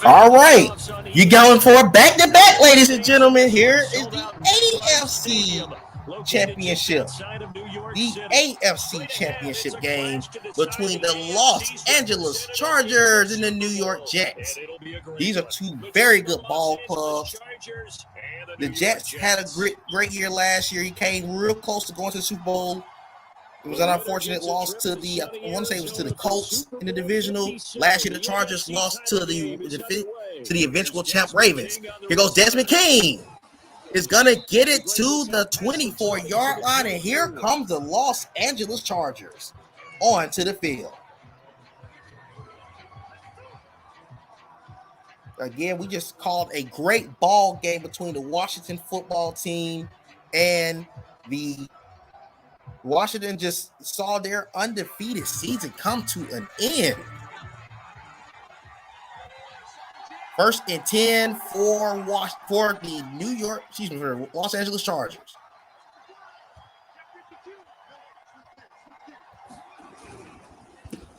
All right, you're going for a back-to-back, ladies and gentlemen. Here is the AFC Championship. The AFC Championship game between the Los Angeles Chargers and the New York Jets. These are two very good ball clubs. The Jets had a great year last year. He came real close to going to the Super Bowl. It was an unfortunate loss to the, I want to say it was to the Colts in the divisional. Last year, the Chargers lost to the eventual champ Ravens. Here goes Desmond King. Is going to get it to the 24-yard line, and here comes the Los Angeles Chargers onto the field. Again, we just called a great ball game between the Washington football team and the Washington just saw their undefeated season come to an end. 1st and 10 for the Los Angeles Chargers.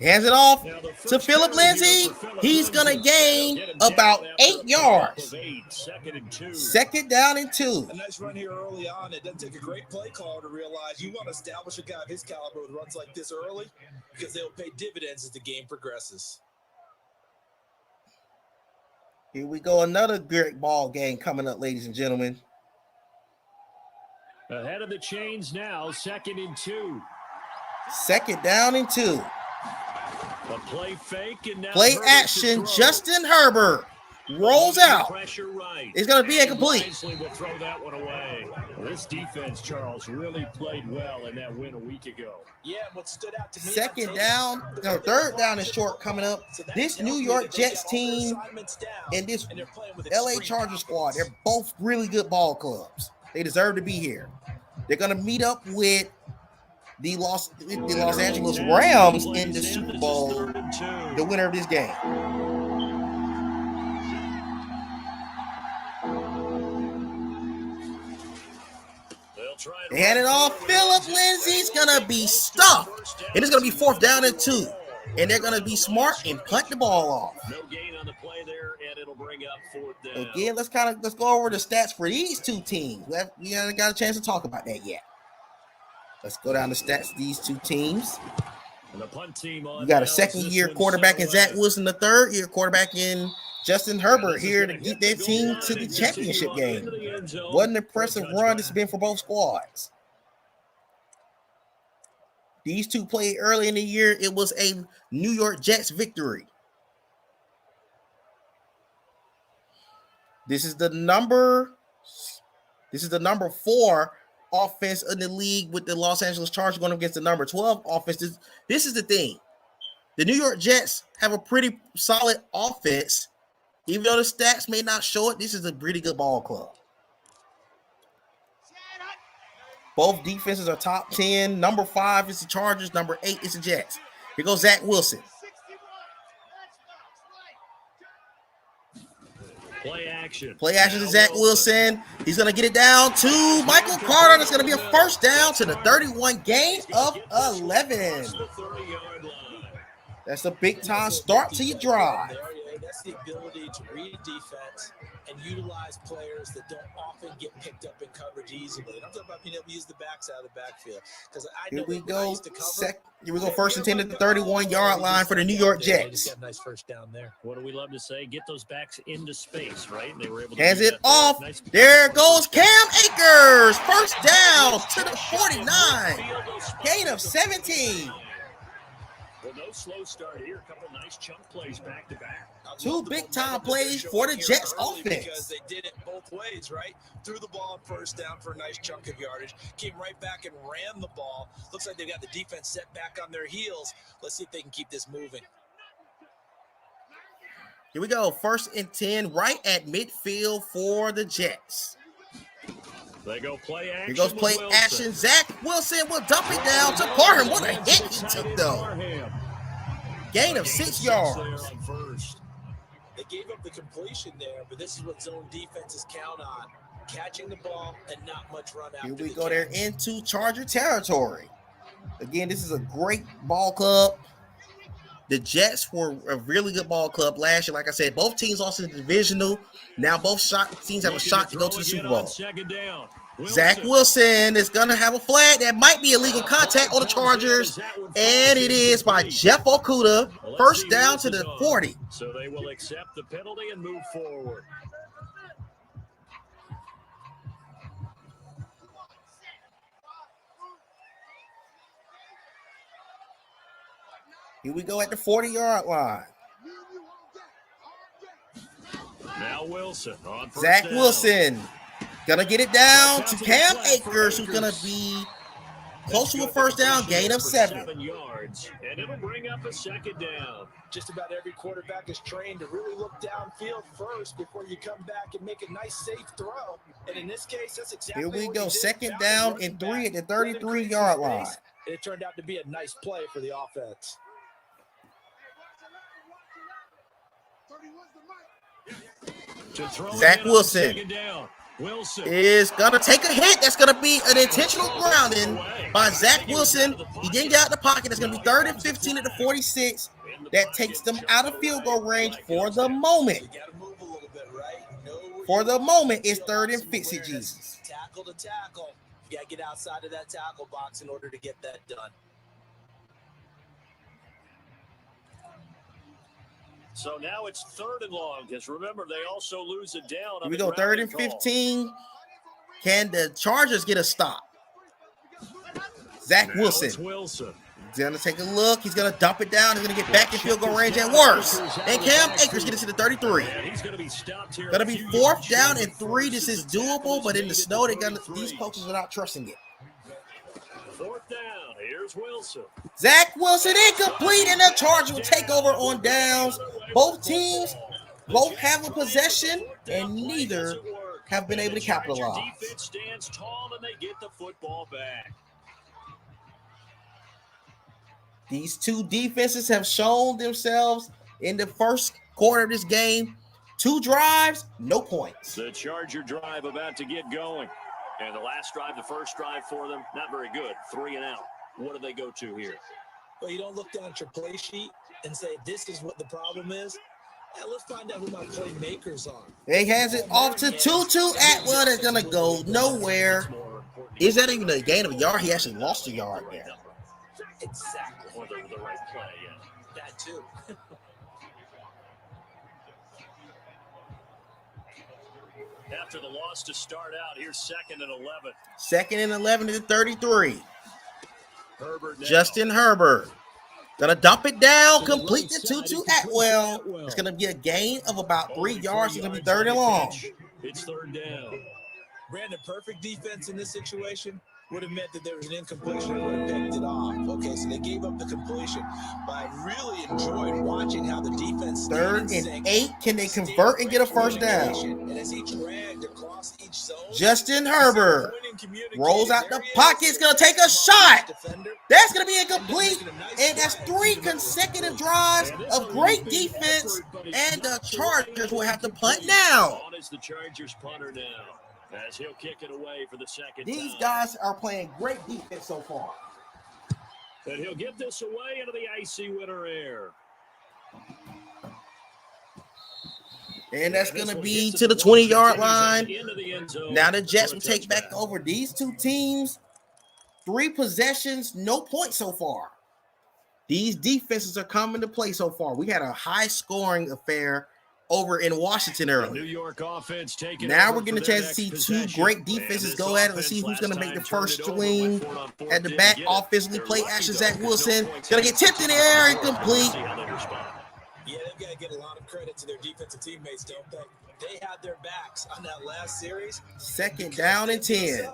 Hands it off to Philip Lindsay. He's going to gain about 8 yards. 2nd down and 2. A nice run here early on. It doesn't take a great play caller to realize you want to establish a guy of his caliber with runs like this early because they'll pay dividends as the game progresses. Here we go. Another great ball game coming up, ladies and gentlemen. Ahead of the chains now, 2nd and 2. 2nd down and 2. A play fake and now play action. Justin Herbert rolls out. It's going to be incomplete. Will throw that one away. This defense, Charles, really played well in that win a week ago. Yeah, what stood out to me. 3rd down is short coming up. This New York Jets team and this LA Chargers squad, they're both really good ball clubs. They deserve to be here. They're going to meet up with the Los Angeles Rams in the Super Bowl, the winner of this game. They hand it off. Philip Lindsay's going to be stuffed. And it's going to be 4th down and 2. And they're going to be smart and punt the ball off. No gain on the play there, and it'll bring up 4th down. Again, let's go over the stats for these two teams. We haven't got a chance to talk about that yet. Let's go down the stats of these two teams. You got a 2nd-year quarterback in Zach Wilson, the 3rd-year quarterback in Justin Herbert here to get their team to the championship game. What an impressive run it's been for both squads. These two played early in the year. It was a New York Jets victory. This is the number 4 offense in the league with the Los Angeles Chargers going against the number 12 offense. This is the thing. The New York Jets have a pretty solid offense. Even though the stats may not show it, this is a pretty good ball club. Both defenses are top 10. Number 5 is the Chargers. Number 8 is the Jets. Here goes Zach Wilson. Play action to Zach Wilson. He's going to get it down to Michael Carter. That's going to be a 1st down to the 31, gain of 11. That's a big-time start to your drive. That's the ability to read defense and utilize players that don't often get picked up in coverage easily. And I'm talking about being able to use the backs out of the backfield. Because here we go. Here we go. 1st and 10 at the 31-yard line for the New York Jets. Got a nice 1st down there. What do we love to say? Get those backs into space, right? And they were able to hands it off. Nice. There goes Cam Akers. 1st down to the 49. Gain of 17. Well, no slow start here. A couple nice chunk plays back to back. 2 big-time plays for the Jets offense. Because they did it both ways, right? Threw the ball on 1st down for a nice chunk of yardage. Came right back and ran the ball. Looks like they've got the defense set back on their heels. Let's see if they can keep this moving. Here we go. 1st and 10 right at midfield for the Jets. They go play action. Here goes play action. Zach Wilson will dump it down to Parham. What a hit he took, though. Gain of 6 yards. They gave up the completion there, but this is what zone defenses count on. Catching the ball and not much run after. Here we go there into Charger territory. Again, this is a great ball club. The Jets were a really good ball club last year. Like I said, both teams lost in the divisional. Now both teams have a shot to go to the Super Bowl. Zach Wilson is going to have a flag that might be illegal contact on the Chargers, and it is by Jeff Okudah. First down to the 40. So they will accept the penalty and move forward. Here we go at the 40-yard line. Now Wilson on first Zach down. Wilson gonna get it down to Cam Akers, who's gonna be close to a first down, gain of 7 yards, and it'll bring up a second down. Just about every quarterback is trained to really look downfield first before you come back and make a nice, safe throw. And in this case, that's exactly Here we what go, he did. second down and 3 at the 33-yard line. It turned out to be a nice play for the offense. Zach Wilson is going to take a hit. That's going to be an intentional grounding by Zach Wilson. He didn't get out the pocket. It's going to be 3rd and 15 at the 46. That takes them out of field goal range for the moment. For the moment, it's 3rd and 15, Jesus. Tackle to tackle. You got to get outside of that tackle box in order to get that done. So now it's 3rd and long, because remember, they also lose it down. Here we go, 3rd and 15. Can the Chargers get a stop? Zach Wilson. He's going to take a look. He's going to dump it down. He's going to get back in field goal range and worse. And Cam Akers gets it to the 33. Going to be 4th down and 3. This is doable, but in the snow, these coaches are not trusting it. 4th down. Here's Wilson. Zach Wilson incomplete, and the Chargers will take over on downs. Both teams both have a possession, and neither have been able to capitalize. Defense stands tall, and they get the football back. These two defenses have shown themselves in the first quarter of this game. 2 drives, no points. The Charger drive about to get going. And the last drive, the first drive for them, not very good. 3 and out. What do they go to here? Well, you don't look down at your play sheet and say, this is what the problem is. Yeah, let's find out who my playmakers are. He has it off to Tutu Atwell. That's going to go nowhere. Is that even a gain of a yard? He actually lost a yard there. Exactly. Or the right play, yeah. That too. After the loss to start out, here's 2nd and 11. 2nd and 11 to the 33. Herbert now. Justin Herbert. Gonna dump it down, complete the Tutu Atwell. It's gonna be a gain of about 3 yards. It's gonna be 3rd and long. It's 3rd down. Brandon, perfect defense in this situation would have meant that there was an incompletion and would have picked it off. Okay, so they gave up the completion. But I really enjoyed watching how the defense 3rd and 8. Can they convert and get a first down? And as he dragged across each zone, Justin Herbert rolls out the pocket. It's gonna take a shot. That's gonna be incomplete. And that's 3 consecutive drives of great defense. And the Chargers will have to punt now. On is the Chargers punter now, as he'll kick it away for the second These time. guys are playing great defense so far. And he'll get this away into the icy winter air. And that's going to be to the 20-yard line. Now the Jets will take back over. These two teams, 3 possessions, no points so far. These defenses are coming to play so far. We had a high-scoring affair over in Washington earlier. New York offense taking now over we're getting a for their chance to see next 2 possession. great defenses go at it and see who's going to make the first swing at the back. Offensively play action. Zach Wilson going to get tipped in the air, incomplete. yeah, they've got to get a lot of credit to their defensive teammates, don't they? They had their backs on that last series. 2nd down and 10.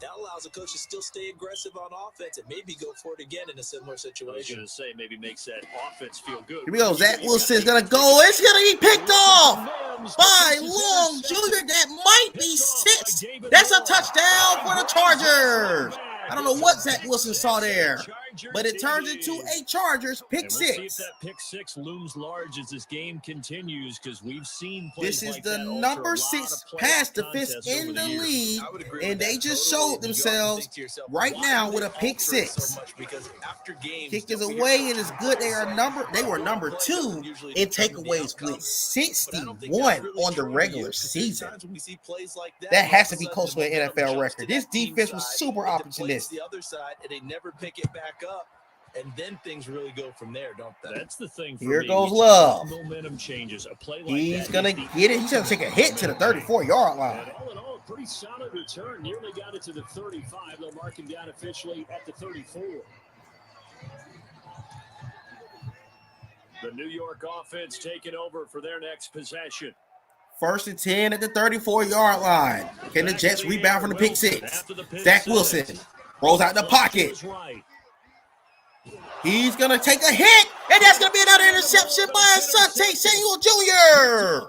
That allows the coach to still stay aggressive on offense and maybe go for it again in a similar I was situation. going to say maybe makes that offense feel good. Here we go. Zach Wilson's going to go. It's going to be picked off by Long Jr. That might be 6. That's a touchdown for the Chargers. I don't know what Zach Wilson saw there. but it turns into a Chargers pick And let's see if six. that pick six looms large as this game continues, because we've seen plays This is like the that alter number a lot 6 of playoff pass defense contests in over the years. league, I would agree and with they that just totally. showed You often themselves think to yourself, right why now do with they a pick alter it six. so much? Because after games, Kick is don't we hear away, coaches it is and good. players say, They were "One number play doesn't 2 usually in determine the takeaways outcome." with But I don't think 61 that's really on the true regular because there's season. times when we see plays like that, That and all has of a to be sudden close the to an momentum NFL jumps record. to This that team's defense was side, super it deflates opportunistic. the other side, and they never pick it back up. And then things really go from there, don't they? That's the thing for Here me. goes We talk about Love. momentum changes. A play like He's that going to is the get it. He's going to take a hit to the 34-yard line. And all in all, a pretty solid return. Nearly got it to the 35. They'll mark him down officially at the 34. The New York offense taking over for their next possession. 1st and 10 at the 34-yard line. Can the Jets rebound from the pick six? Zach Wilson rolls out the pocket. He's going to take a hit, and that's going to be another interception by Asante Samuel Jr.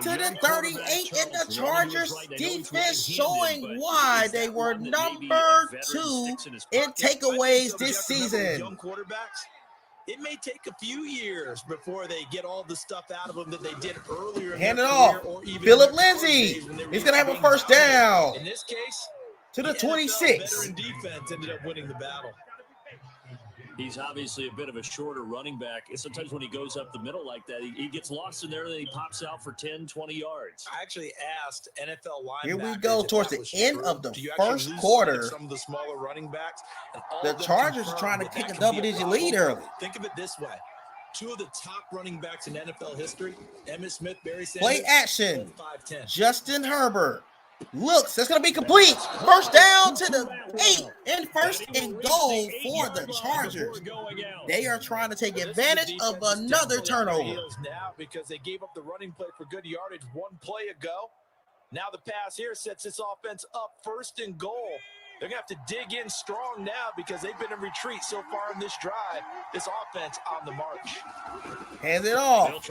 To the 38, and the Chargers defense showing why they were number 2 in takeaways this season. Young quarterbacks, it may take a few years before they get all the stuff out of them that they did earlier. Hand it off. Phillip Lindsay. He's going to have a first down. In this case, to the 26. Veteran defense ended up winning the battle. He's obviously a bit of a shorter running back. And sometimes when he goes up the middle like that, he gets lost in there, and then he pops out for 10, 20 yards. I actually asked NFL linebackers. Here we go towards the end of the first lose quarter. Some of the smaller running backs. The Chargers are trying to take a double-digit lead early. Think of it this way. 2 of the top running backs in NFL history, Emmitt Smith, Barry Sanders. Play action. 5'10". Justin Herbert. Looks, that's going to be complete. First down to the 8 and first and goal for the Chargers. They are trying to take advantage of another turnover. Now because they gave up the running play for good yardage 1 play ago. Now the pass here sets this offense up 1st and goal. They're going to have to dig in strong now because they've been in retreat so far in this drive. This offense on the march. Hands it off.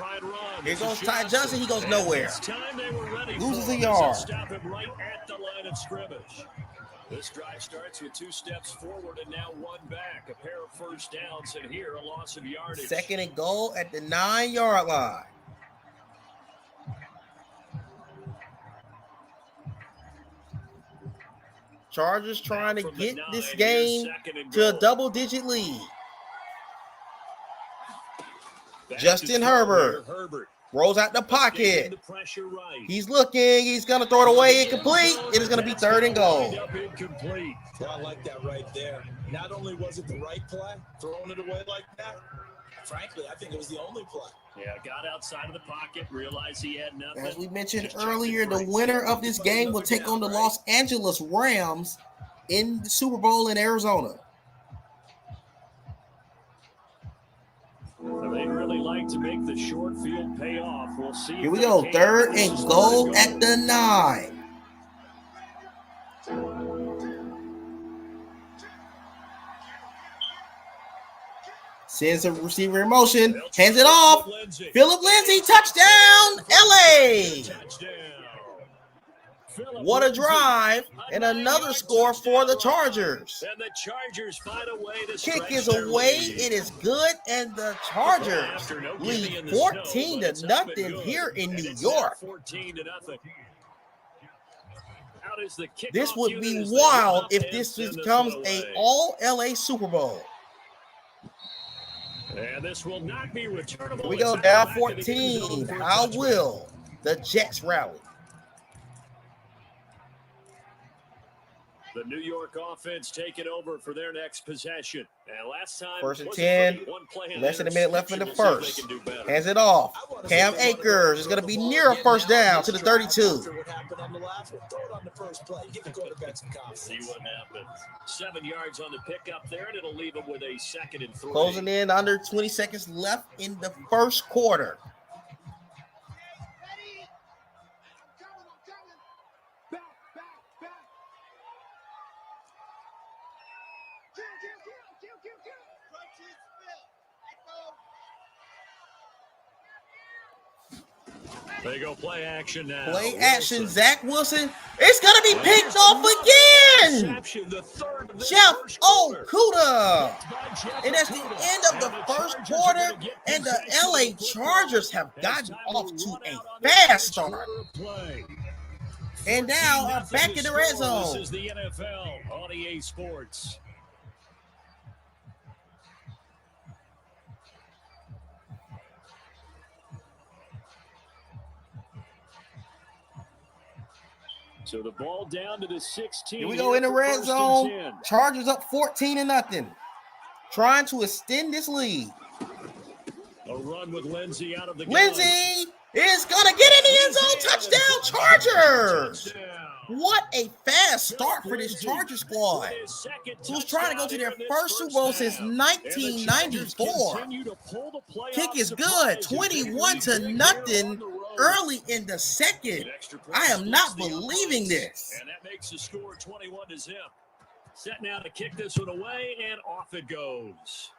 Here goes Ty Johnson. He goes nowhere. Loses a yard. Stop him right at the line of scrimmage. This drive starts with 2 steps forward and now 1 back. A pair of first downs, and here a loss of yardage. 2nd and goal at the 9-yard line. Chargers trying to get this game to a double-digit lead. Justin Herbert rolls out the pocket. He's looking. He's going to throw it away incomplete. It is going to be 3rd and goal. I like that right there. Not only was it the right play, throwing it away like that, frankly, I think it was the only play. Yeah, got outside of the pocket, realized he had nothing. As we mentioned earlier, the winner of this game will take on the Los Angeles Rams in the Super Bowl in Arizona. They really like to make the short field pay off. We'll see. Here we go, 3rd and goal at the 9. Sends a receiver in motion, hands it off. Phillip Lindsay, touchdown, LA. What a drive, and another score for the Chargers. And the Chargers find a way to Kick is away, it is good, and the Chargers lead 14-0 here in New York. 14-0. This would be wild if this becomes a all-LA Super Bowl. And this will not be returnable. Here we go, down 14. How will the Jets rally? The New York offense taking over for their next possession. And last time, 1st and 10, less than a minute left in the first. Hands it off. Cam Akers is going to be near a first down to the 32. See what happens. 7 yards on the pickup there, and it'll leave them with a 2nd and 3. Closing in, under 20 seconds left in the first quarter. They go play action now. Play action, Zach Wilson. It's going to be picked off again. Jeff Okuda. And that's the end of the first quarter, and the LA Chargers have gotten off to a fast start. And now are back in the red zone. This is the NFL on EA Sports. So the ball down to the 16. Here we go in the red zone. Chargers up 14-0. Trying to extend this lead. A run with Lindsey out of the Lindsey is going to get in the end zone. Touchdown, Chargers. What a fast start for this Charger squad. Who's trying to go to their first Super Bowl since 1994. Kick is good. 21-0 early in the second. I am not believing this. And that makes the score 21-0. Set now to kick this one away, and off it goes.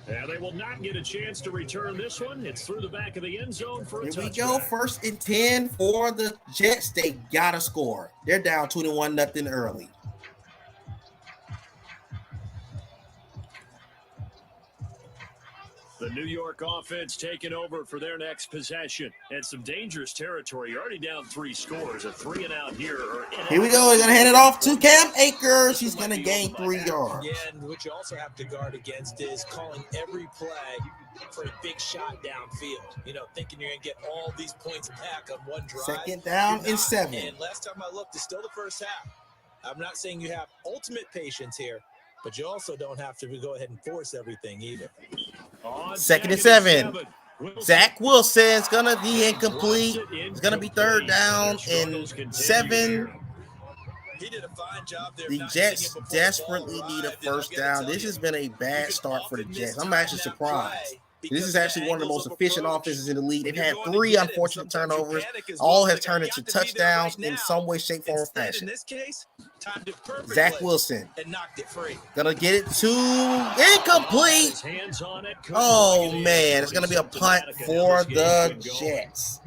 And they will not get a chance to return this one. It's through the back of the end zone for a touchback. Here we go. 1st and 10 for the Jets. They got to score. They're down 21-0 early. The New York offense taking over for their next possession. And some dangerous territory. You're already down 3 scores. A 3-and-out here. Here we go. They're going to hand it off to Cam Akers. He's going to gain 3 yards. Yeah, and what you also have to guard against is calling every play for a big shot downfield. You know, thinking you're going to get all these points back on one drive. 2nd down and 7. And last time I looked, it's still the first half. I'm not saying you have ultimate patience here, but you also don't have to go ahead and force everything either. 2nd and 7. Zach Wilson's going to be incomplete. It's going to be 3rd down and 7. He did a fine job there. The Jets desperately need a first down. This has been a bad start for the Jets. I'm actually surprised. This is actually one of the most efficient offenses in the league. They've had 3 unfortunate turnovers. All have turned into touchdowns in some way, shape, form, or fashion. Zach Wilson gonna get it to incomplete. Oh man, it's gonna be a punt for the Jets.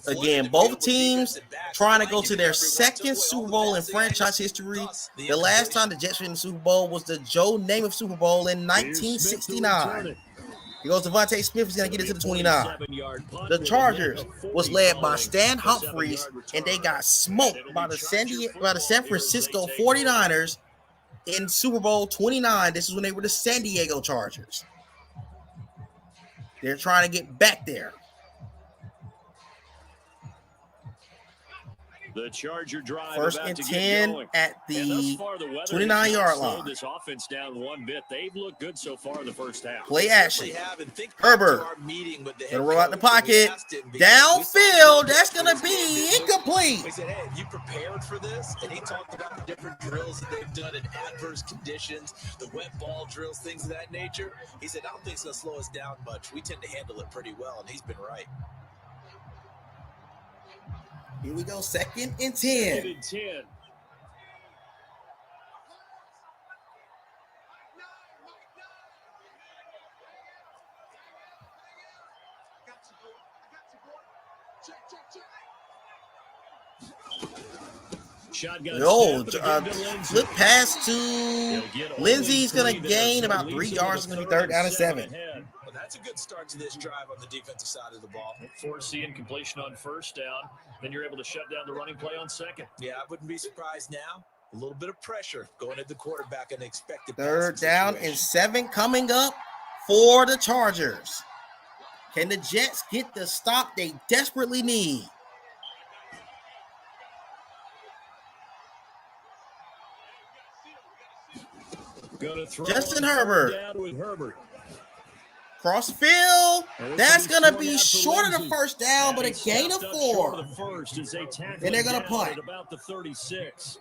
Again, both teams trying to go to their 2nd Super Bowl in franchise history. The last time the Jets were in the Super Bowl was the Joe Namath Super Bowl in 1969. Here goes Devontae Smith. He's going to get it to the 29. The Chargers was led by Stan Humphries, and they got smoked by the San Francisco 49ers in Super Bowl 29. This is when they were the San Diego Chargers. They're trying to get back there. The Charger drive 1st and 10 at the 29-yard line. This offense down one bit. They've looked good so far in the first half. Play action. Herbert gonna roll out the pocket. Downfield. That's gonna be incomplete. He said, "Hey, you prepared for this?" And he talked about the different drills that they've done in adverse conditions, the wet ball drills, things of that nature. He said, "I don't think it's gonna slow us down much. We tend to handle it pretty well," and he's been right. Here we go, 2nd and 10. 2nd and 10. Flip pass to Lindsey's going to gain about 3 yards. It's going to be 3rd down and 7. Well, that's a good start to this drive on the defensive side of the ball. Forcing completion on 1st down. Then you're able to shut down the running play on 2nd. Yeah, I wouldn't be surprised now. A little bit of pressure going at the quarterback and expected. 3rd down and 7 coming up for the Chargers. Can the Jets get the stop they desperately need? Justin Herbert. Crossfield. That's going to be short of the 1st down, but a gain of 4. And they're going to punt. About the 36.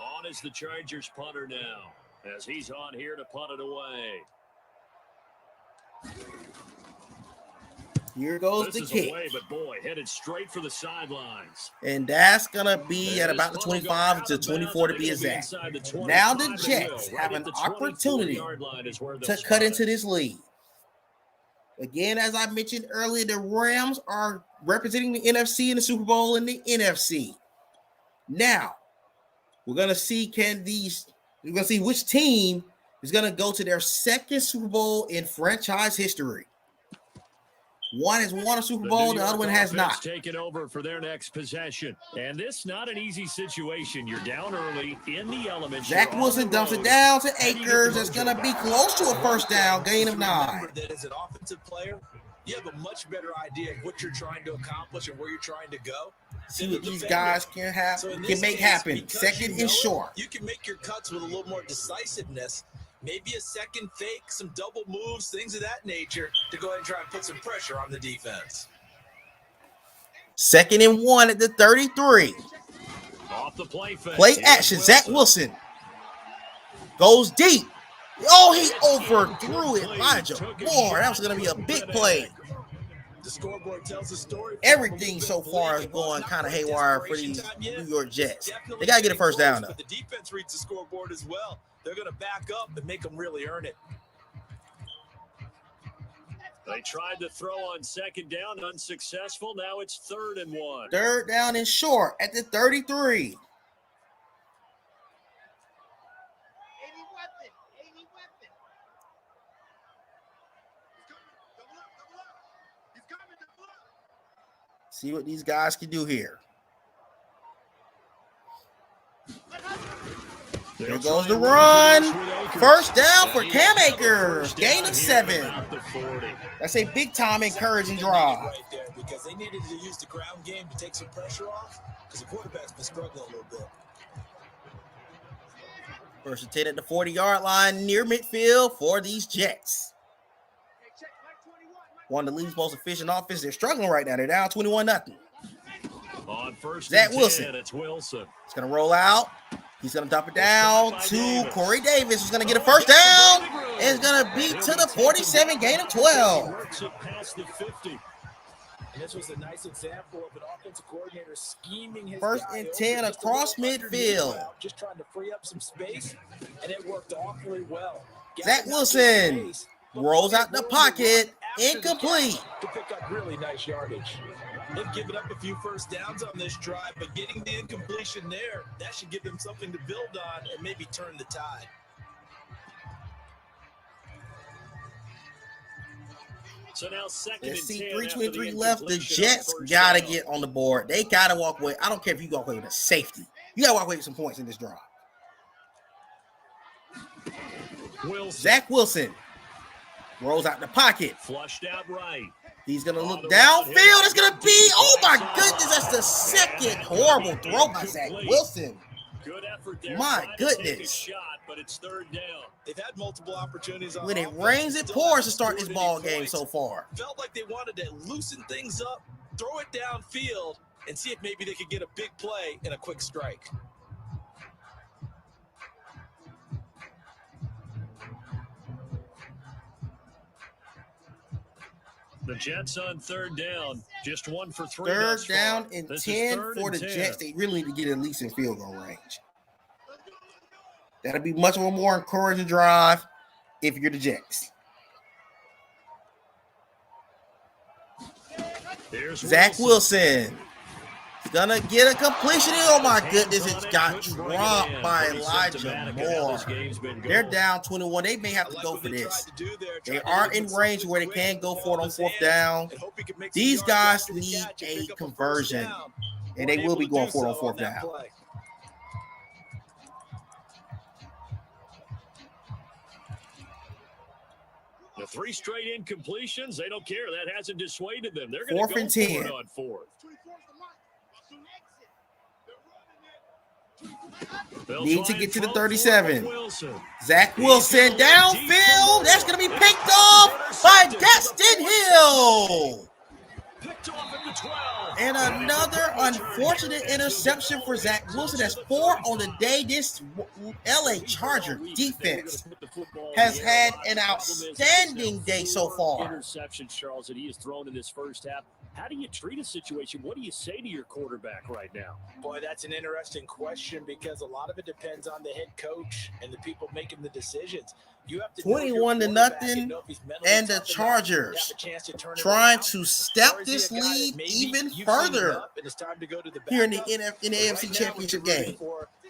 On is the Chargers punter now, as he's on here to punt it away. Here goes This the is kick. away, but boy, headed straight for the sidelines. And that's going to be at about the 25 to 24 to be exact. Now the Jets have an opportunity to cut into this lead. Again, as I mentioned earlier, the Rams are representing the NFC in the Super Bowl in the NFC. Now, we're going to see which team is going to go to their second Super Bowl in franchise history. One has won a Super Bowl, the other one has not. Taking over for their next possession. And this not an easy situation. You're down early in the elements. Zach Wilson dumps it down to Akers. It's going to be close to a first down, gain of 9. That as an offensive player, you have a much better idea of what you're trying to accomplish and where you're trying to go. See what these guys can make happen. Second and short. You can make your cuts with a little more decisiveness. Maybe a second fake, some double moves, things of that nature to go ahead and try and put some pressure on the defense. 2nd and 1 at the 33. Off the play action. Zach Wilson goes deep. Oh, he overthrew it. Elijah Moore. That was going to be a big play. The scoreboard tells the story. Everything so far is going kind of haywire for these New York Jets. They got to get a first down, though. But the defense reads the scoreboard as well. They're going to back up and make them really earn it. They tried to throw on 2nd down, unsuccessful. Now it's 3rd and 1. 3rd down and short at the 33. See what these guys can do here. There goes the run. First down for Cam Akers. Gain of 7. That's a big-time encouraging drive. Right there, because they needed to use the ground game to take some pressure off because the quarterback's been struggling a little bit. 1st and 10 at the 40-yard line near midfield for these Jets. One of the league's most efficient offense. They're struggling right now. They're down 21-0. On 1st Zach and Wilson. 10, it's Wilson. It's going to roll out. He's going to dump it down to Corey Davis. He's going to get a first down. It's going to be to the 47, gain of 12. Works it past the 50. And this was a nice example of an offensive coordinator scheming his 1st guy and over 10 just a across little midfield. route, just trying to free up some space, and it worked awfully well. Zach Wilson rolls out the pocket, incomplete. To pick up really nice yardage. They've given up a few first downs on this drive, but getting the incompletion there, that should give them something to build on and maybe turn the tide. So now 2nd and 10. Let's see, 3:23 left. The Jets got to get on the board. They got to walk away. I don't care if you walk away with a safety. You got to walk away with some points in this drive. Zach Wilson rolls out the pocket. Flushed out right. He's going to look downfield. It's going to be, oh my goodness, that's the second horrible throw by Zach Wilson. Good effort there. My goodness. Take a shot, but it's 3rd down. They've had multiple opportunities on When it offense. rains, it pours to start this ball game so far. Felt like they wanted to loosen things up, throw it downfield, and see if maybe they could get a big play and a quick strike. The Jets on 3rd down, just 1 for 3. 3rd down and This is 10 3rd for and the 10. Jets. They really need to get at least in field goal range. That'll be much of a more encouraging drive if you're the Jets. Here's Zach Wilson. He's going to get a completion. Oh, my goodness. It's got dropped by Elijah Moore. They're down 21. They may have to go for this. They are in range where they can go for it on 4th down. These guys need a conversion, and they will be going for it on 4th down. The 3 straight incompletions, they don't care. That hasn't dissuaded them. They're going to 4th go and for 10. it on 4th. Need to get to the 37. Zach Wilson downfield. That's going to be picked off by Destin Hill. Picked off at the 12. And another unfortunate interception for Zach Wilson. That's 4 on the day. This LA Charger defense has had an outstanding day so far. Interceptions, Charles, that he has thrown in this first half. How do you treat a situation? What do you say to your quarterback right now? Boy, that's an interesting question because a lot of it depends on the head coach and the people making the decisions. You have to 21-0, and the Chargers trying to step this lead even further here in the AFC Championship game.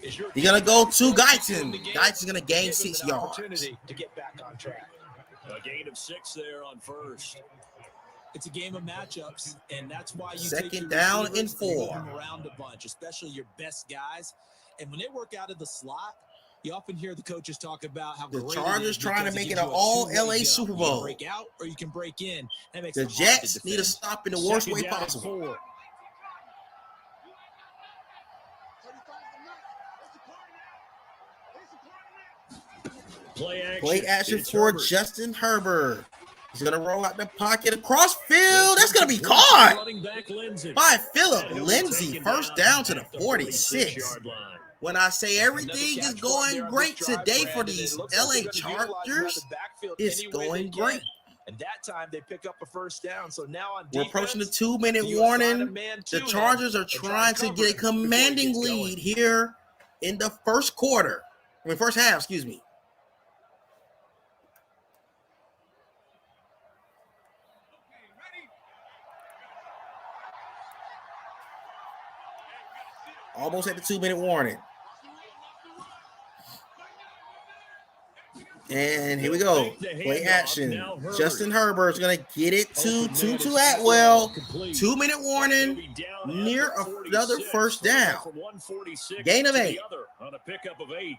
You're going to go to Guyton. Guyton's going to gain 6 yards. To get back on track. A gain of 6 there on first. It's a game of matchups, and that's why you second down and 4. Move them around a bunch, especially your best guys. And when they work out of the slot, you often hear the coaches talk about how the Chargers trying to make it an all-LA Super Bowl. You break out or you can break in. That makes the Jets need to stop in the worst way possible. Play action for Justin Herbert. He's going to roll out the pocket across field. That's going to be caught by Philip Lindsay. First down to the 46. When I say everything is going great today for these LA Chargers, it's going great. And that time they pick up a first down. So now on we're approaching the 2-minute warning. The Chargers are trying to get a commanding lead here in the first half, excuse me. Almost at the 2-minute warning. And here we go. Play action. Justin Herbert's going to get it to Tutu Atwell. 2-minute warning. Near another first down. Gain of 8. On a pickup of 8.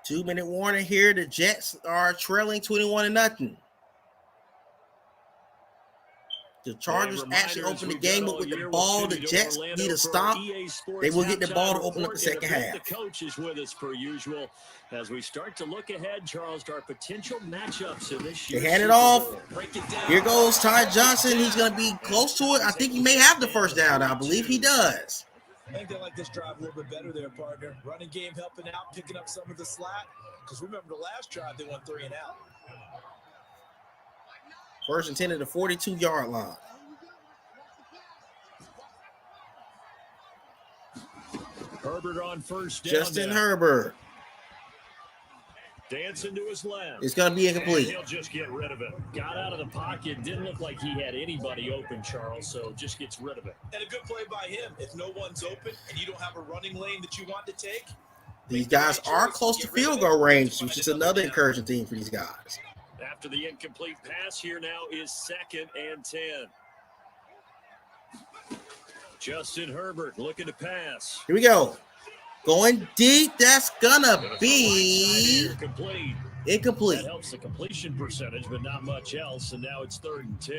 Two-minute warning here. The Jets are trailing 21-0. The Chargers actually open the game up with the ball. The Jets need a stop. They will get the ball to open up the second half. The coach is with us per usual as we start to look ahead, Charles, to our potential matchups in this year. They hand it off. Here goes Ty Johnson. He's going to be close to it. I think he may have the first down. I believe he does. I think they like this drive a little bit better there, partner. Running game helping out, picking up some of the slack. Because remember the last drive, they went 3 and out. First and 10 at the 42-yard line. Herbert on first down. Justin Herbert. Dancing to his left. It's going to be incomplete. And he'll just get rid of it. Got out of the pocket. Didn't look like he had anybody open, Charles, so just gets rid of it. And a good play by him. If no one's open and you don't have a running lane that you want to take. These guys are close to field goal range, which is another encouraging thing for these guys. After the incomplete pass, here now is 2nd and 10. Justin Herbert looking to pass. Here we go. Going deep. That's going to be incomplete. That helps the completion percentage, but not much else. And now it's 3rd and 10.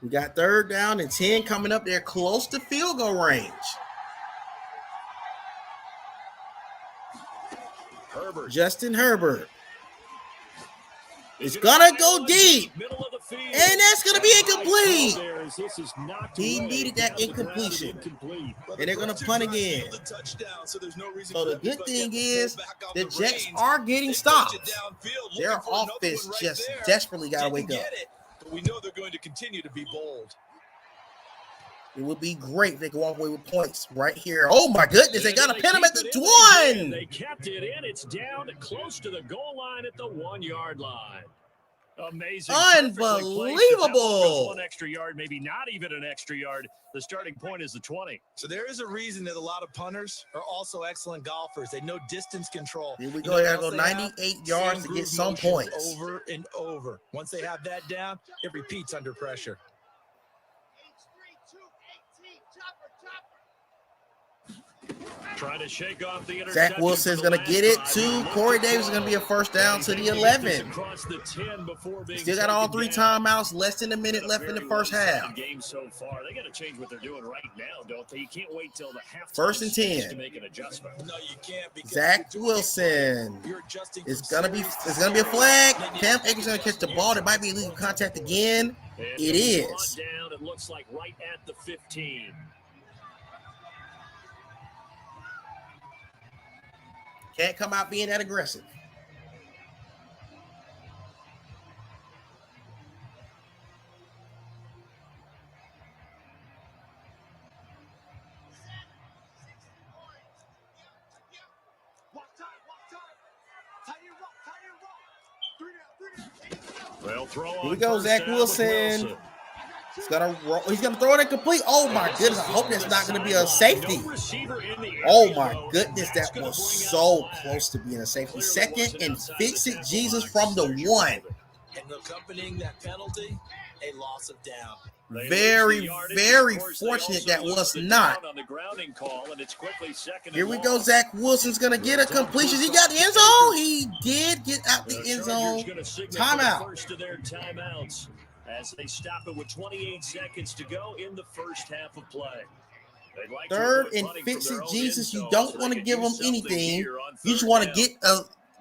We got 3rd down and 10 coming up there close to field goal range. Justin Herbert. It's going to go deep. And that's going to be incomplete. He needed that incompletion. And they're going to punt again. So the good thing is the Jets are getting stops. Their offense just desperately got to wake up. But we know they're going to continue to be bold. It would be great if they could walk away with points right here. Oh, my goodness. They got to pin him at the 1. They kept it in. It's down close to the goal line at the 1-yard line. Amazing. Unbelievable. One extra yard, maybe not even an extra yard. The starting point is the 20. So there is a reason that a lot of punters are also excellent golfers. They know distance control. Here we go. They got to go 98 yards to get some points. Over and over. Once they have that down, it repeats under pressure. Trying to shake off the Zach Wilson's going to get it to Corey Davis. Is going to be a first down to the 11. Still got all 3 timeouts. Less than a minute left in the first half. Game so far. They got to change what they're doing right now, don't they? You can't wait till the half. First and 10. To make an adjustment. No, you can't. Zach Wilson. It's gonna be a flag. Cam Akers gonna catch the ball. It might be illegal contact again. It is. Down. It looks like right at the 15. Can't come out being that aggressive. Here we go, Zach Wilson. He's gonna throw it incomplete. Oh my goodness! I hope that's not gonna be a safety. Oh my goodness, that was so close to being a safety. Second and fix it, Jesus, from the 1. And accompanying that penalty, a loss of down. Very, very fortunate that was not. Here we go. Zach Wilson's going to get a completion. He got the end zone. He did get out the end zone. Timeout. As they stop it with 28 seconds to go in the first half of play. Third and fix it, Jesus. You don't want to give them anything. You just want to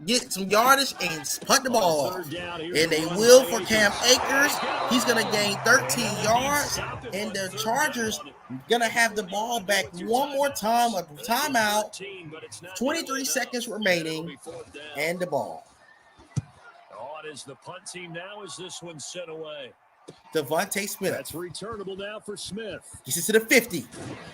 get some yardage and punt the ball off. And they will for Cam Akers. He's going to gain 13 yards. And the Chargers going to have the ball back one more time. A timeout. 23 seconds remaining. And the ball. On is the punt team now as this one sent away. Devontae Smith. That's returnable now for Smith. Gets it to the 50.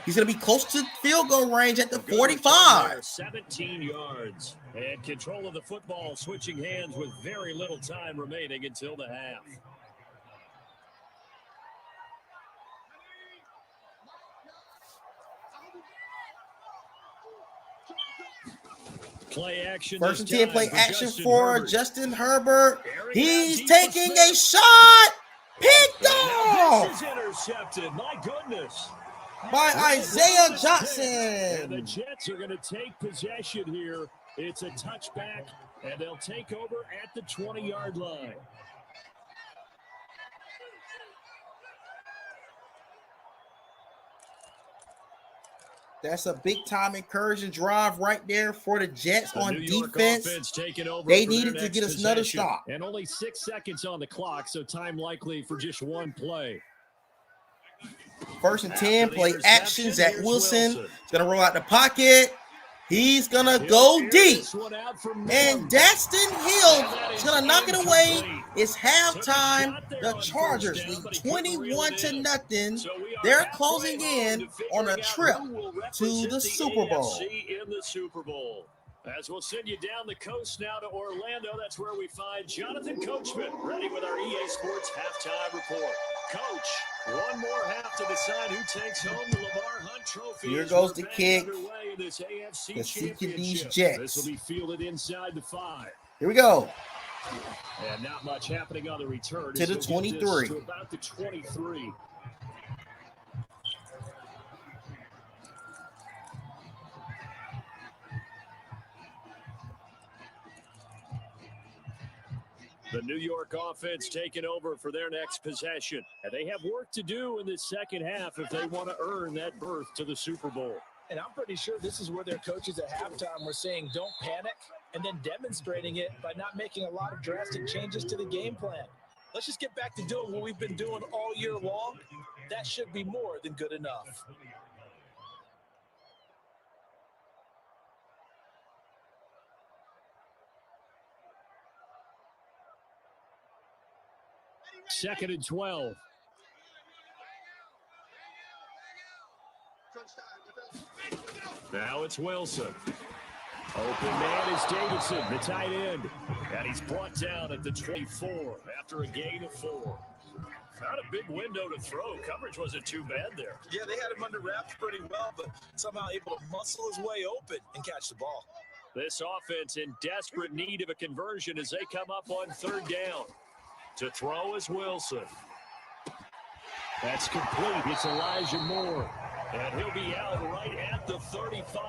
He's going to be close to field goal range at the 45. 17 yards. And control of the football switching hands with very little time remaining until the half. Play action. First and 10, play action for Justin Herbert. He's taking a shot. Picked off. This is intercepted. My goodness. By Isaiah Johnson. And the Jets are going to take possession here. It's a touchback, and they'll take over at the 20-yard line. That's a big-time encouraging drive right there for the Jets on defense. They needed to get us another stop. And only 6 seconds on the clock, so time likely for just one play. First and 10, play action. Zach Wilson is going to roll out the pocket. He's going to go deep. And Daxton Hill is going to knock it away. It's halftime. The Chargers lead 21-0. They're closing in on a trip to the Super Bowl. As we'll send you down the coast now to Orlando, that's where we find Jonathan Coachman ready with our EA Sports halftime report. Coach, one more half to decide who takes home the Lamar Hunt Trophy. Here goes the kick. The CKD's Jets. This will be fielded inside the 5. Here we go. And not much happening on the return. To the 23. To about the 23. The New York offense taking over for their next possession. And they have work to do in this second half if they want to earn that berth to the Super Bowl. And I'm pretty sure this is where their coaches at halftime were saying, don't panic, and then demonstrating it by not making a lot of drastic changes to the game plan. Let's just get back to doing what we've been doing all year long. That should be more than good enough. Second and 12. Now it's Wilson. Open man is Davidson, the tight end. And he's brought down at the 24 after a gain of 4. Not a big window to throw. Coverage wasn't too bad there. Yeah, they had him under wraps pretty well, but somehow able to muscle his way open and catch the ball. This offense in desperate need of a conversion as they come up on third down. To throw is Wilson. That's complete. It's Elijah Moore. And he'll be out right at the 35.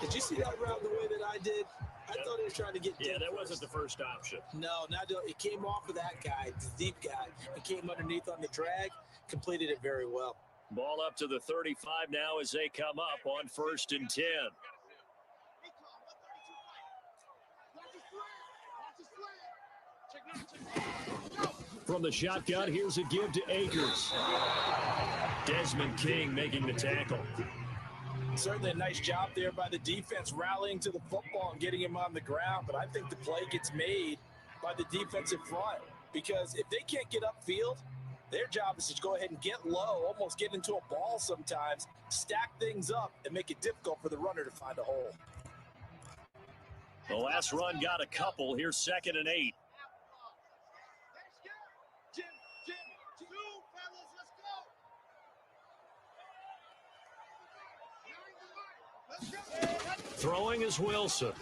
Did you see that route the way that I did? I thought he was trying to get deep. Yeah, that wasn't the first option. No, it came off of that guy, the deep guy. It came underneath on the drag, completed it very well. Ball up to the 35 now as they come up on 1st and 10. From the shotgun, here's a give to Akers. Desmond King making the tackle. Certainly a nice job there by the defense rallying to the football and getting him on the ground, but I think the play gets made by the defensive front because if they can't get upfield, their job is to go ahead and get low, almost get into a ball sometimes, stack things up, and make it difficult for the runner to find a hole. The last run got a couple. Here's 2nd and 8. Throwing is Wilson.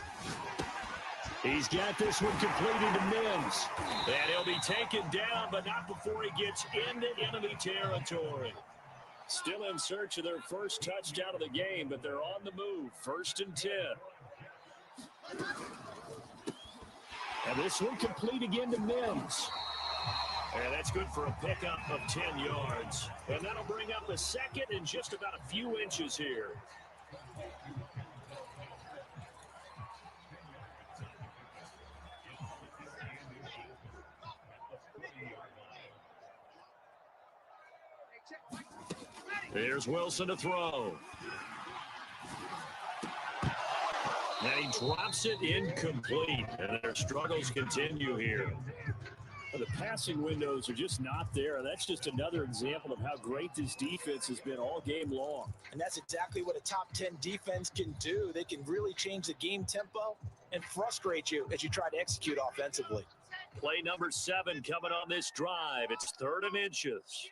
He's got this one completed to Mims. And he'll be taken down, but not before he gets into enemy territory. Still in search of their first touchdown of the game, but they're on the move. 1st and 10. And this one complete again to Mims. And that's good for a pickup of 10 yards. And that'll bring up a second and just about a few inches here. Here's Wilson to throw. And he drops it incomplete. And their struggles continue here. The passing windows are just not there. That's just another example of how great this defense has been all game long. And that's exactly what a top 10 defense can do. They can really change the game tempo and frustrate you as you try to execute offensively. Play number 7 coming on this drive. It's 3rd and inches.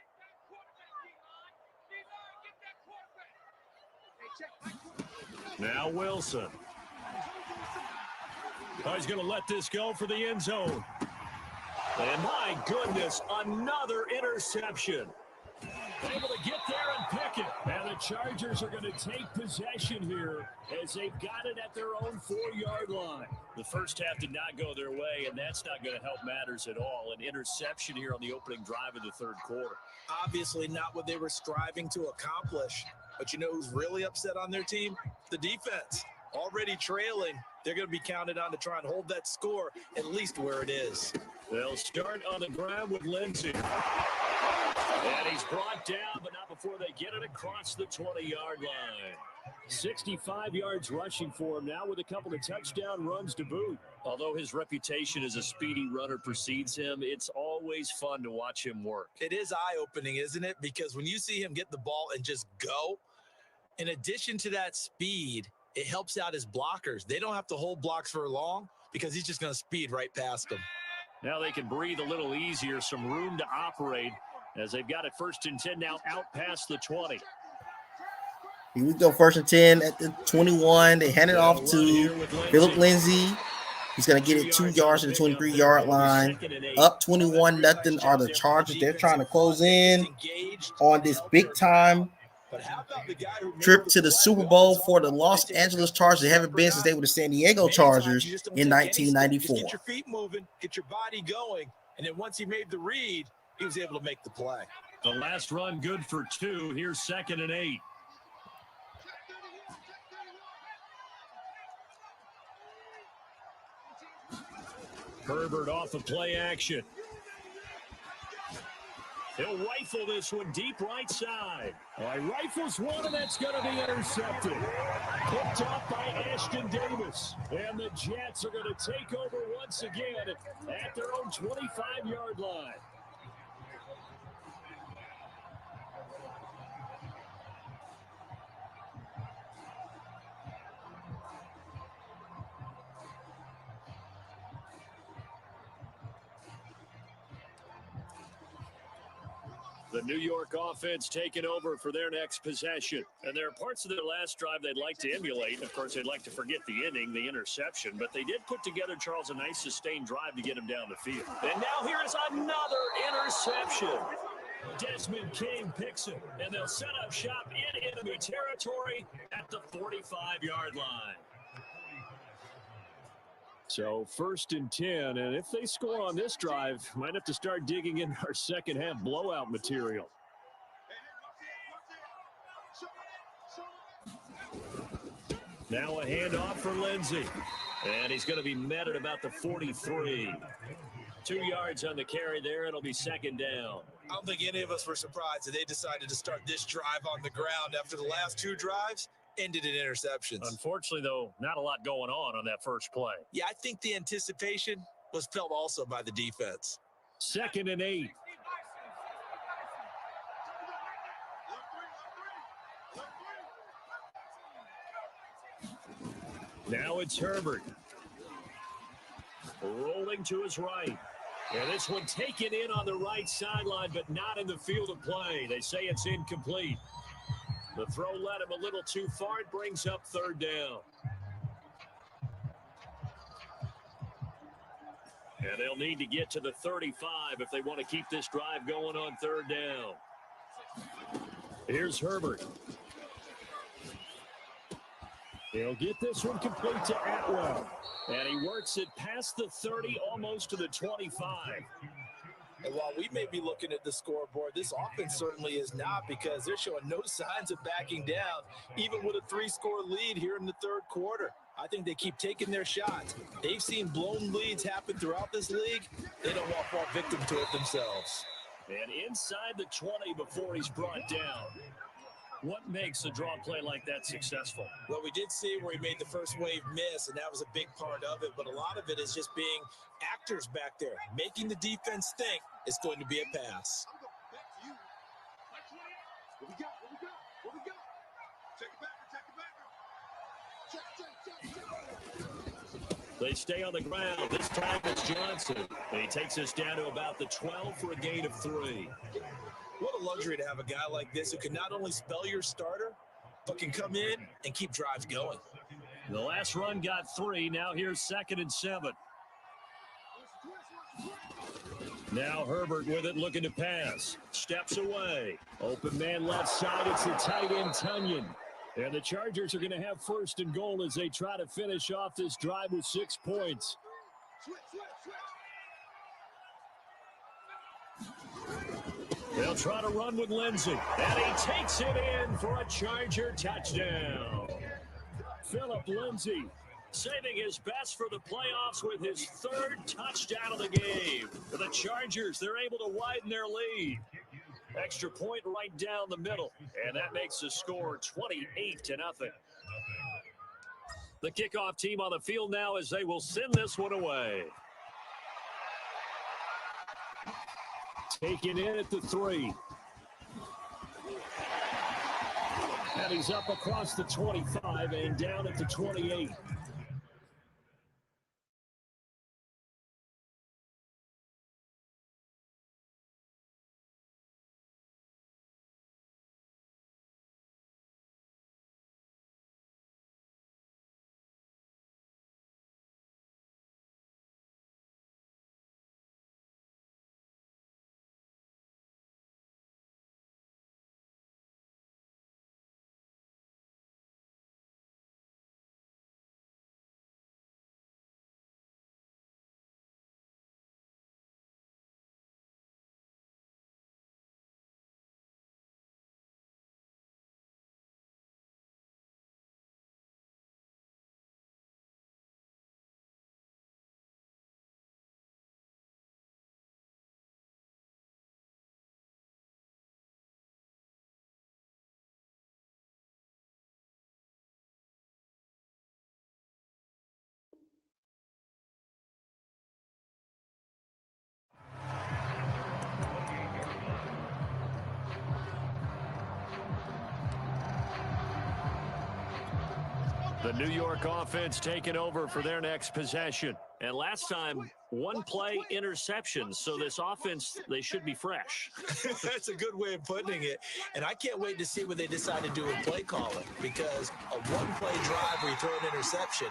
Now Wilson. Oh, he's going to let this go for the end zone. And my goodness, another interception. Able to get there and pick it. And the Chargers are going to take possession here as they've got it at their own 4-yard line. The first half did not go their way, and that's not going to help matters at all. An interception here on the opening drive of the 3rd quarter. Obviously not what they were striving to accomplish. But you know who's really upset on their team? The defense. Already trailing. They're going to be counted on to try and hold that score at least where it is. They'll start on the ground with Lindsey. And he's brought down, but not before they get it across the 20-yard line. 65 yards rushing for him now with a couple of touchdown runs to boot. Although his reputation as a speedy runner precedes him, it's always fun to watch him work. It is eye-opening, isn't it? Because when you see him get the ball and just go, in addition to that speed, it helps out his blockers. They don't have to hold blocks for long because he's just going to speed right past them. Now they can breathe a little easier, some room to operate as they've got it 1st and 10 now out past the 20. Here we go, 1st and 10 at the 21. They hand it off to Philip Lindsay. He's going to get it 2 yards to the 23-yard line. Up 21-0 are the Chargers. They're trying to close in on this big-time trip to the Super Bowl for the Los Angeles Chargers. They haven't been since they were the San Diego Chargers in 1994. Get your feet moving, get your body going, and then once he made the read, he was able to make the play. The last run good for 2. Here's 2nd and 8. Herbert off of play action. He'll rifle this one deep right side. All right, rifles one, and that's going to be intercepted. Picked up by Ashton Davis. And the Jets are going to take over once again at their own 25-yard line. The New York offense taking over for their next possession. And there are parts of their last drive they'd like to emulate. And, of course, they'd like to forget the inning, the interception. But they did put together, Charles, a nice sustained drive to get him down the field. And now here is another interception. Desmond King picks it, and they'll set up shop in enemy territory at the 45-yard line. So 1st and 10, and if they score on this drive, might have to start digging in our second half blowout material. Now a handoff for Lindsey, and he's going to be met at about the 43. 2 yards on the carry there. It'll be 2nd down. I don't think any of us were surprised that they decided to start this drive on the ground after the last 2 drives ended in interceptions. Unfortunately, though, not a lot going on that first play. Yeah, I think the anticipation was felt also by the defense. 2nd and 8. Now it's Herbert. Rolling to his right. And this one taken in on the right sideline, but not in the field of play. They say it's incomplete. The throw led him a little too far. It brings up 3rd down. And they'll need to get to the 35 if they want to keep this drive going on 3rd down. Here's Herbert. He'll get this one complete to Atwell. And he works it past the 30, almost to the 25. And while we may be looking at the scoreboard, this offense certainly is not, because they're showing no signs of backing down, even with a 3-score lead here in the 3rd quarter. I think they keep taking their shots. They've seen blown leads happen throughout this league. They don't want to fall victim to it themselves. And inside the 20 before he's brought down. What makes a draw play like that successful? Well, we did see where he made the first wave miss, and that was a big part of it. But a lot of it is just being actors back there, making the defense think it's going to be a pass. What we got? What we got? Check it back. They stay on the ground. This time it's Johnson. And he takes us down to about the 12 for a gain of 3. What a luxury to have a guy like this who can not only spell your starter, but can come in and keep drives going. The last run got 3. Now here's 2nd and 7. Now Herbert with it, looking to pass. Steps away. Open man left side. It's the tight end, Tunyon. And the Chargers are going to have 1st and goal as they try to finish off this drive with 6 points. They'll try to run with Lindsey. And he takes it in for a Charger touchdown. Phillip Lindsey saving his best for the playoffs with his 3rd touchdown of the game. For the Chargers, they're able to widen their lead. Extra point right down the middle. And that makes the score 28-0. The kickoff team on the field now as they will send this one away. Taken in at the 3. And he's up across the 25 and down at the 28. The New York offense taking over for their next possession. And last time, 1 play interception. So this offense, they should be fresh. That's a good way of putting it. And I can't wait to see what they decide to do with play calling. Because a 1-play drive where you throw an interception,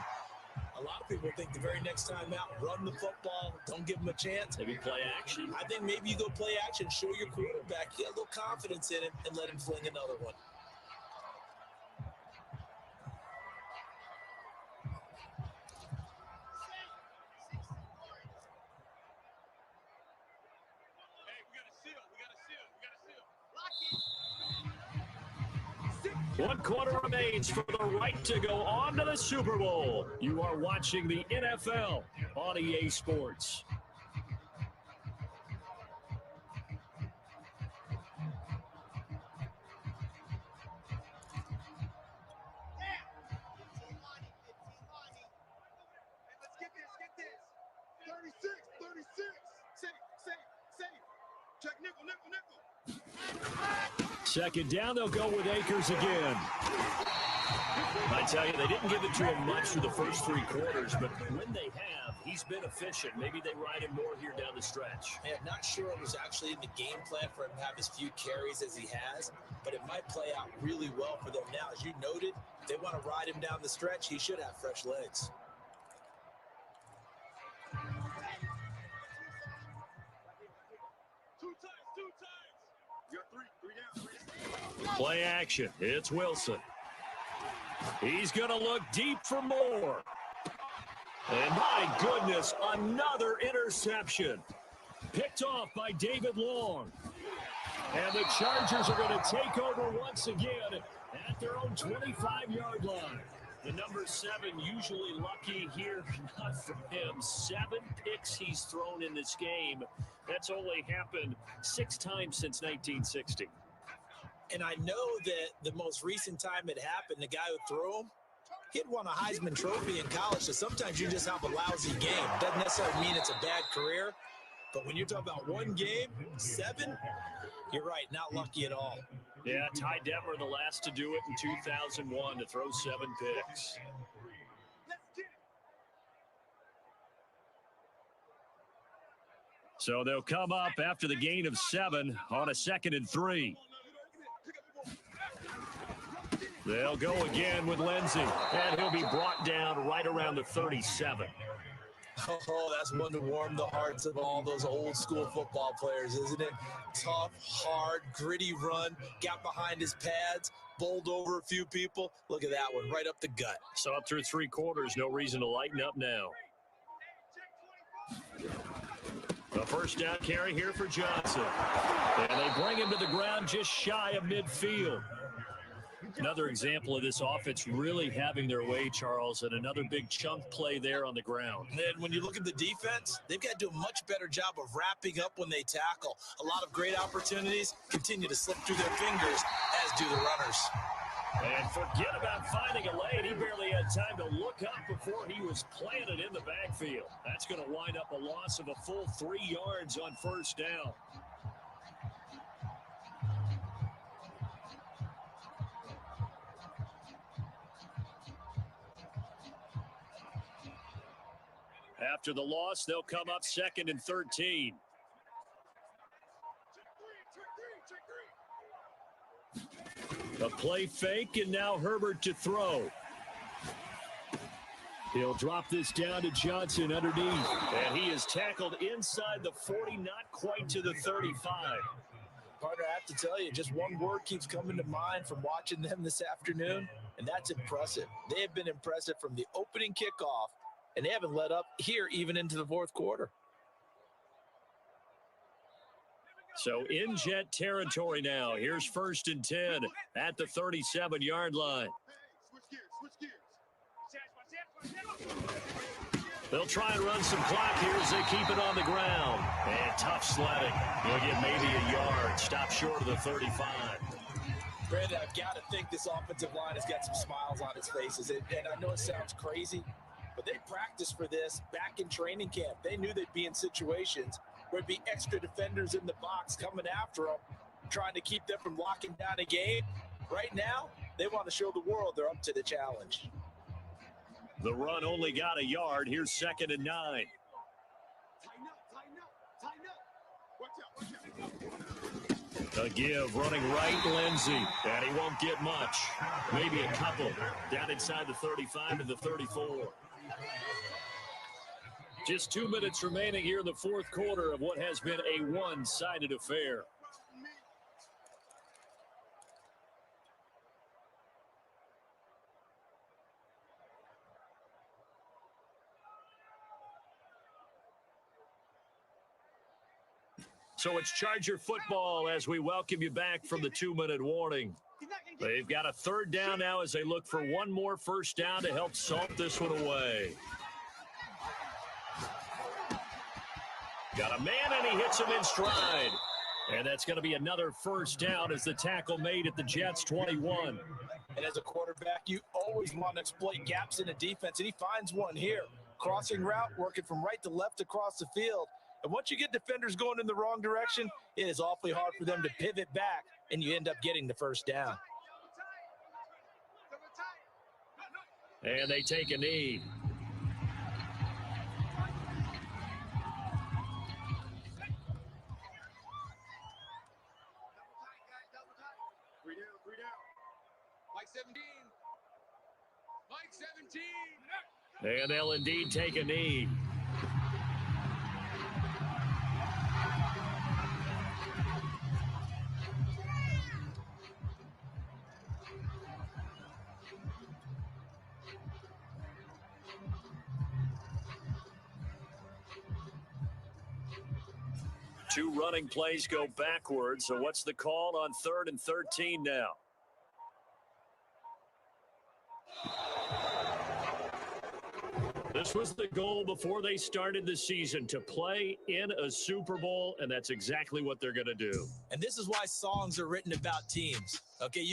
A lot of people think the very next time out, run the football, don't give them a chance. Maybe play action. I think maybe you go play action, show your quarterback, get a little confidence in him, and let him fling another one. One quarter remains for the right to go on to the Super Bowl. You are watching the NFL on EA Sports. Second down, they'll go with Akers again. I tell you, they didn't give it to him much for the first 3 quarters, but when they have, he's been efficient. Maybe they ride him more here down the stretch. Man, not sure it was actually in the game plan for him to have as few carries as he has, but it might play out really well for them now. As you noted, if they want to ride him down the stretch, he should have fresh legs. Play action. It's Wilson. He's going to look deep for more. And my goodness, another interception. Picked off by David Long. And the Chargers are going to take over once again at their own 25-yard line. The number 7 usually lucky here, not for him. 7 picks he's thrown in this game. That's only happened 6 times since 1960. And I know that the most recent time it happened, the guy who threw him, he'd won a Heisman Trophy in college, so sometimes you just have a lousy game. Doesn't necessarily mean it's a bad career, but when you're talking about one game, 7, you're right, not lucky at all. Yeah, Ty Detmer, the last to do it in 2001, to throw 7 picks. So they'll come up after the gain of 7 on a 2nd and 3. They'll go again with Lindsey, and he'll be brought down right around the 37. Oh, that's one to warm the hearts of all those old school football players, isn't it? Tough, hard, gritty run, got behind his pads, bowled over a few people. Look at that one, right up the gut. So up through 3 quarters, no reason to lighten up now. A first down carry here for Johnson. And they bring him to the ground just shy of midfield. Another example of this offense really having their way, Charles, and another big chunk play there on the ground. And when you look at the defense, they've got to do a much better job of wrapping up when they tackle. A lot of great opportunities continue to slip through their fingers, as do the runners. And forget about finding a lane. He barely had time to look up before he was planted in the backfield. That's going to wind up a loss of a full 3 yards on first down. After the loss, they'll come up 2nd and 13. A play fake, and now Herbert to throw. He'll drop this down to Johnson underneath. And he is tackled inside the 40, not quite to the 35. Partner, I have to tell you, just one word keeps coming to mind from watching them this afternoon, and that's impressive. They have been impressive from the opening kickoff, and they haven't let up here even into the 4th quarter. So in Jet territory now. Here's 1st and 10 at the 37-yard line. They'll try and run some clock here as they keep it on the ground. And tough sledding. They'll get maybe a yard. Stop short of the 35. Brandon, I've got to think this offensive line has got some smiles on its faces. And I know it sounds crazy, but they practiced for this back in training camp. They knew they'd be in situations where there'd be extra defenders in the box coming after them, trying to keep them from locking down a game. Right now, they want to show the world they're up to the challenge. The run only got a yard. Here's 2nd and 9. Tighten up. A give, running right, Lindsey. And he won't get much. Maybe a couple. Down inside the 35 and the 34. Just 2 minutes remaining here in the fourth quarter of what has been a one-sided affair. So it's Charger football as we welcome you back from the 2-minute warning. They've got a third down now as they look for one more first down to help salt this one away. Got a man, and he hits him in stride. And that's going to be another first down as the tackle made at the Jets' 21. And as a quarterback, you always want to exploit gaps in the defense, and he finds one here. Crossing route, working from right to left across the field. And once you get defenders going in the wrong direction, it is awfully hard for them to pivot back, and you end up getting the first down. And they take a knee. Three down. Mike 17. Mike 17. And they'll indeed take a knee. Two running plays go backwards. So what's the call on 3rd and 13 now? This was the goal before they started the season, to play in a Super Bowl, and that's exactly what they're going to do. And this is why songs are written about teams. Okay, you